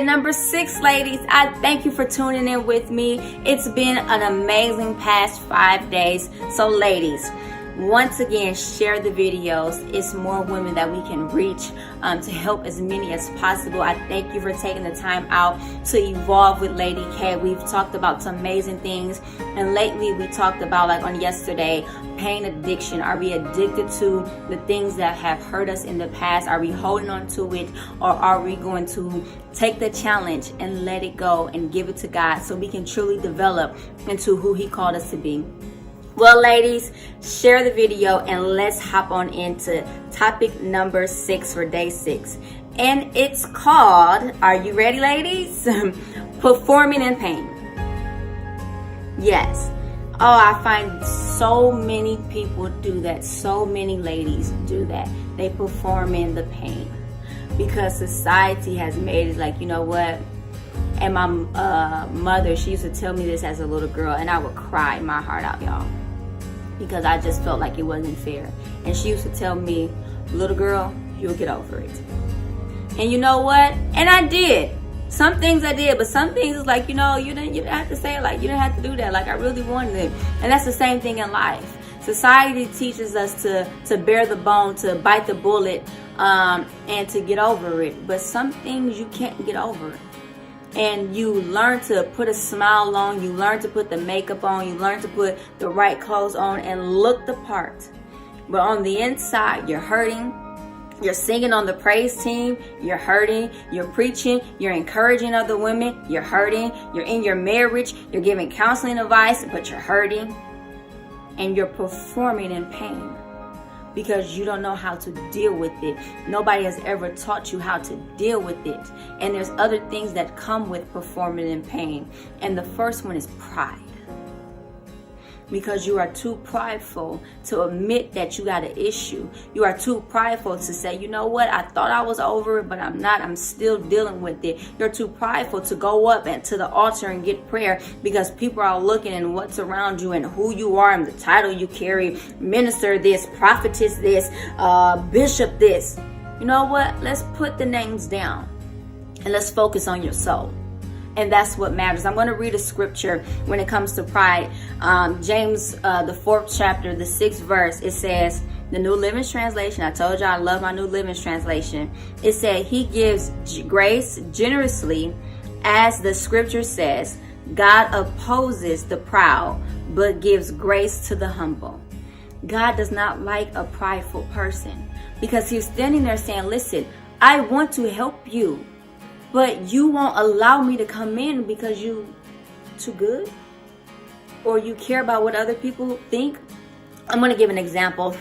And number 6, ladies, I thank you for tuning in with me. It's been an amazing past 5 days. So ladies, once again, share the videos. It's more women that we can reach to help as many as possible. I thank you for taking the time out to evolve with Lady K. We've talked about some amazing things, and lately we talked about, like on yesterday, pain addiction. Are we addicted to the things that have hurt us in the past? Are we holding on to it, or are we going to take the challenge and let it go and give it to God so we can truly develop into who He called us to be? Well, ladies, share the video and let's hop on into topic number 6 for day 6. And it's called, are you ready, ladies? Performing in pain. Yes. Oh, I find so many people do that. So many ladies do that. They perform in the pain because society has made it like, you know what? And my mother, she used to tell me this as a little girl, and I would cry my heart out, y'all, because I just felt like it wasn't fair. And she used to tell me, little girl, you'll get over it. And you know what? And I did. Some things I did, but some things is like, you know, you didn't have to say it, like you didn't have to do that. Like I really wanted it. And that's the same thing in life. Society teaches us to bear the bone, to bite the bullet, and to get over it. But some things you can't get over. And you learn to put a smile on, you learn to put the makeup on, you learn to put the right clothes on and look the part. But on the inside, you're hurting. You're singing on the praise team, you're hurting. You're preaching, you're encouraging other women, you're hurting. You're in your marriage, you're giving counseling advice, but you're hurting. And you're performing in pain because you don't know how to deal with it. Nobody has ever taught you how to deal with it. And there's other things that come with performing in pain. And the first one is pride. Because you are too prideful to admit that you got an issue. You are too prideful to say, you know what, I thought I was over it, but I'm not. I'm still dealing with it. You're too prideful to go up and to the altar and get prayer because people are looking and what's around you and who you are and the title you carry. Minister this, prophetess this, bishop this. You know what? Let's put the names down and let's focus on your soul. And that's what matters. I'm going to read a scripture when it comes to pride. James, the 4th chapter, the 6th verse, it says, the New Living Translation, I told you I love my New Living Translation. It said, He gives grace generously, as the scripture says, God opposes the proud, but gives grace to the humble. God does not like a prideful person because He's standing there saying, listen, I want to help you, but you won't allow me to come in because you too good, or you care about what other people think. I'm going to give an example.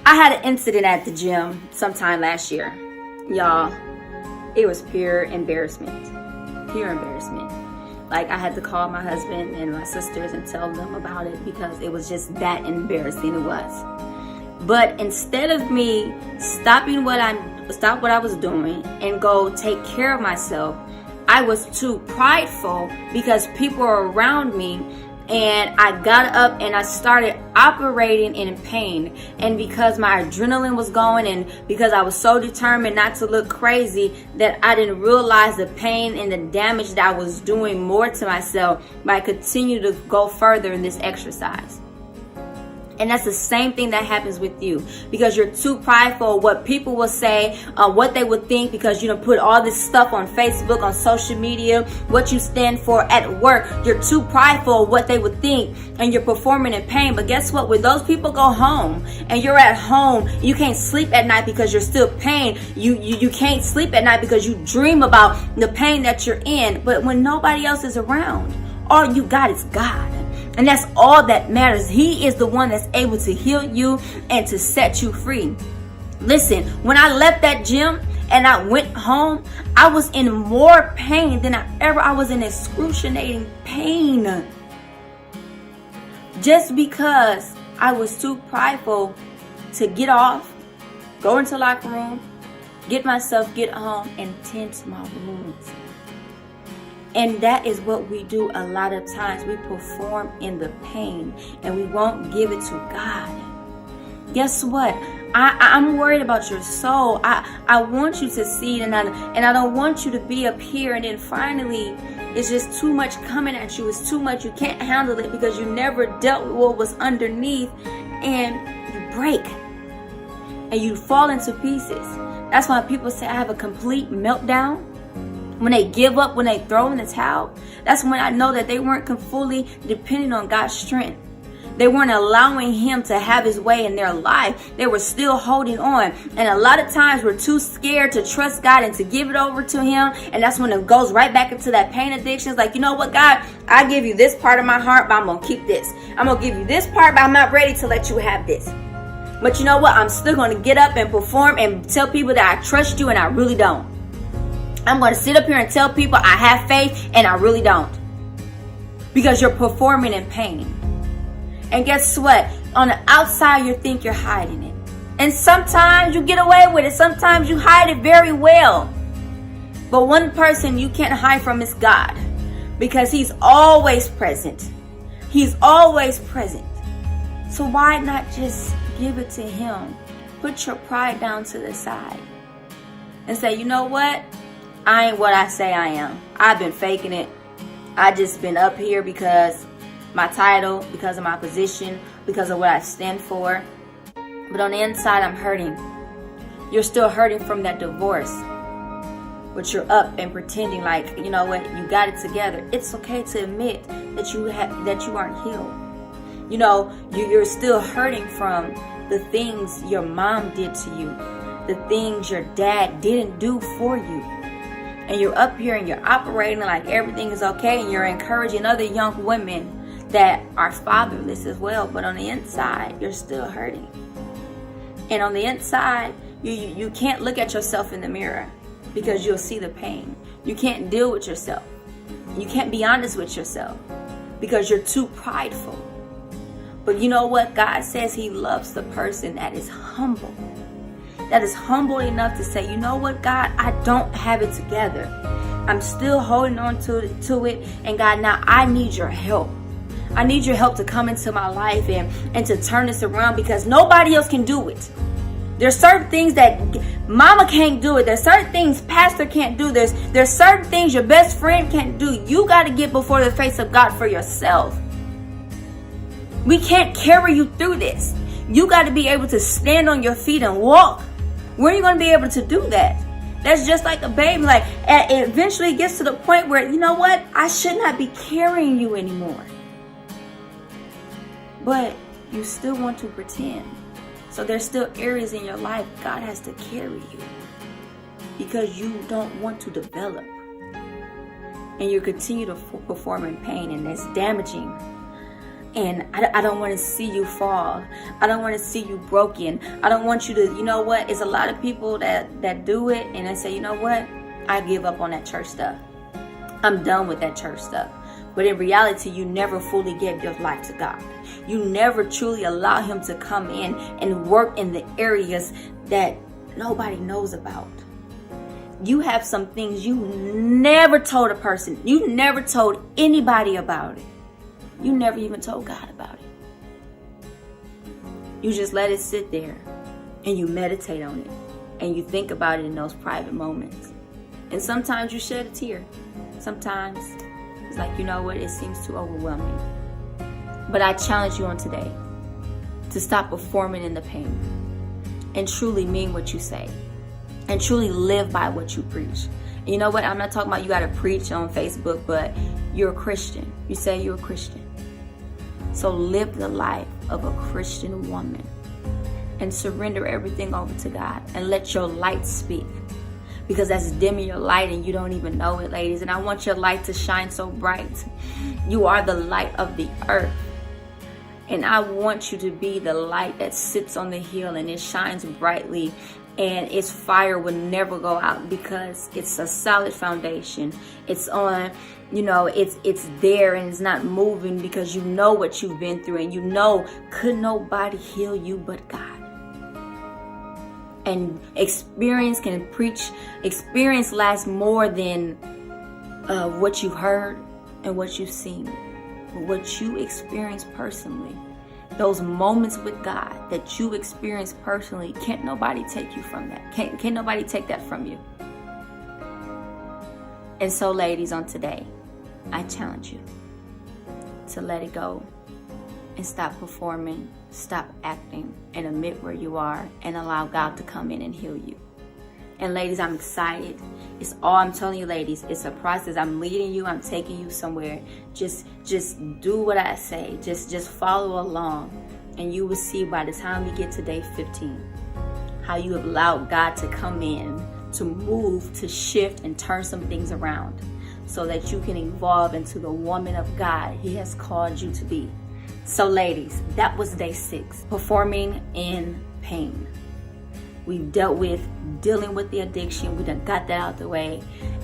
I had an incident at the gym sometime last year. Y'all, it was pure embarrassment. Pure embarrassment. Like I had to call my husband and my sisters and tell them about it because it was just that embarrassing. It was. But instead of me stop what I was doing and go take care of myself, I was too prideful because people were around me, and I got up and I started operating in pain. And because my adrenaline was going and because I was so determined not to look crazy, that I didn't realize the pain and the damage that I was doing more to myself by continuing to go further in this exercise. And that's the same thing that happens with you because you're too prideful of what people will say, what they would think, because you don't put all this stuff on Facebook, on social media, what you stand for at work. You're too prideful of what they would think, and you're performing in pain. But guess what? When those people go home and you're at home, you can't sleep at night because you're still pain. You can't sleep at night because you dream about the pain that you're in. But when nobody else is around, all you got is God. And that's all that matters. He is the one that's able to heal you and to set you free. Listen, when I left that gym and I went home, I was in more pain than I was in excruciating pain. Just because I was too prideful to get off, go into the locker room, get home, and tend to my wounds. And that is what we do a lot of times. We perform in the pain and we won't give it to God. Guess what? I'm worried about your soul. I want you to see it, and I don't want you to be up here and then finally it's just too much coming at you. It's too much. You can't handle it because you never dealt with what was underneath, and you break and you fall into pieces. That's why people say I have a complete meltdown. When they give up, when they throw in the towel, that's when I know that they weren't fully depending on God's strength. They weren't allowing him to have his way in their life. They were still holding on. And a lot of times we're too scared to trust God and to give it over to him. And that's when it goes right back into that pain addiction. It's like, you know what, God, I give you this part of my heart, but I'm going to keep this. I'm going to give you this part, but I'm not ready to let you have this. But you know what? I'm still going to get up and perform and tell people that I trust you and I really don't. I'm going to sit up here and tell people I have faith and I really don't. Because you're performing in pain. And guess what? On the outside, you think you're hiding it. And sometimes you get away with it. Sometimes you hide it very well. But one person you can't hide from is God. Because he's always present. He's always present. So why not just give it to him? Put your pride down to the side. And say, you know what? I ain't what I say I am. I've been faking it. I just been up here because my title, because of my position, because of what I stand for. But on the inside, I'm hurting. You're still hurting from that divorce. But you're up and pretending like, you know what, you got it together. It's okay to admit that you aren't healed. You know, you're still hurting from the things your mom did to you, the things your dad didn't do for you. And you're up here and you're operating like everything is okay, and you're encouraging other young women that are fatherless as well, but on the inside you're still hurting. And on the inside you can't look at yourself in the mirror because you'll see the pain. You can't deal with yourself. You can't be honest with yourself because you're too prideful. But you know what? God says he loves the person that is humble, that is humble enough to say, you know what, God, I don't have it together. I'm still holding on to it, and God, now I need your help. I need your help to come into my life and to turn this around because nobody else can do it. There's certain things that mama can't do it. There's certain things pastor can't do. There's certain things your best friend can't do. You got to get before the face of God for yourself. We can't carry you through this. You got to be able to stand on your feet and walk. When are you going to be able to do that? That's just like a baby. Like, it eventually gets to the point where, you know what? I should not be carrying you anymore. But you still want to pretend. So there's still areas in your life God has to carry you because you don't want to develop. And you continue to perform in pain, and that's damaging. And I don't want to see you fall. I don't want to see you broken. I don't want you to, you know what? It's a lot of people that do it and they say, you know what? I give up on that church stuff. I'm done with that church stuff. But in reality, you never fully gave your life to God. You never truly allow him to come in and work in the areas that nobody knows about. You have some things you never told a person. You never told anybody about it. You never even told God about it. You just let it sit there and you meditate on it and you think about it in those private moments. And sometimes you shed a tear. Sometimes it's like, you know what, it seems too overwhelming. But I challenge you on today to stop performing in the pain and truly mean what you say and truly live by what you preach. And you know what, I'm not talking about you got to preach on Facebook, but you're a Christian. You say you're a Christian. So live the life of a Christian woman and surrender everything over to God and let your light speak. Because that's dimming your light and you don't even know it, ladies. And I want your light to shine so bright. You are the light of the earth. And I want you to be the light that sits on the hill and it shines brightly. And its fire will never go out because it's a solid foundation. It's on, you know, it's there and it's not moving because you know what you've been through. And you know, could nobody heal you but God. And experience lasts more than what you heard and what you've seen. But what you experience personally Those moments with God that you experience personally, can't nobody take you from that. Can't nobody take that from you. And so, ladies, on today, I challenge you to let it go and stop performing, stop acting, and admit where you are and allow God to come in and heal you. And ladies, I'm excited. It's all I'm telling you, ladies. It's a process. I'm leading you. I'm taking you somewhere. Just do what I say. Just follow along. And you will see by the time we get to day 15, how you have allowed God to come in, to move, to shift, and turn some things around so that you can evolve into the woman of God He has called you to be. So ladies, that was day 6, performing in pain. We've dealt with dealing with the addiction. We done got that out the way.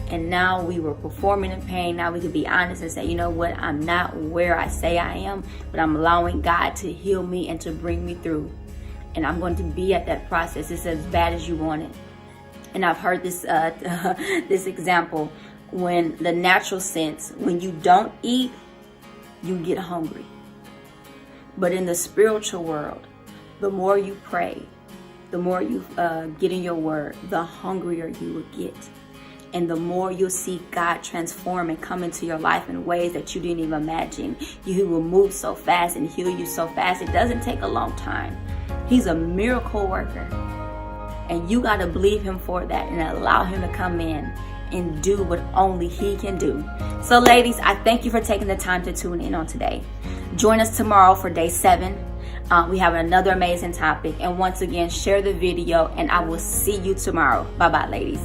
And now we were performing in pain. Now we can be honest and say, you know what? I'm not where I say I am, but I'm allowing God to heal me and to bring me through. And I'm going to be at that process. It's as bad as you want it. And I've heard this this example. When the natural sense, when you don't eat, you get hungry. But in the spiritual world, the more you pray, the more you get in your word, the hungrier you will get. And the more you'll see God transform and come into your life in ways that you didn't even imagine. He will move so fast and heal you so fast. It doesn't take a long time. He's a miracle worker. And you got to believe Him for that and allow Him to come in and do what only He can do. So ladies, I thank you for taking the time to tune in on today. Join us tomorrow for day 7. We have another amazing topic. And once again, share the video and I will see you tomorrow. Bye-bye, ladies.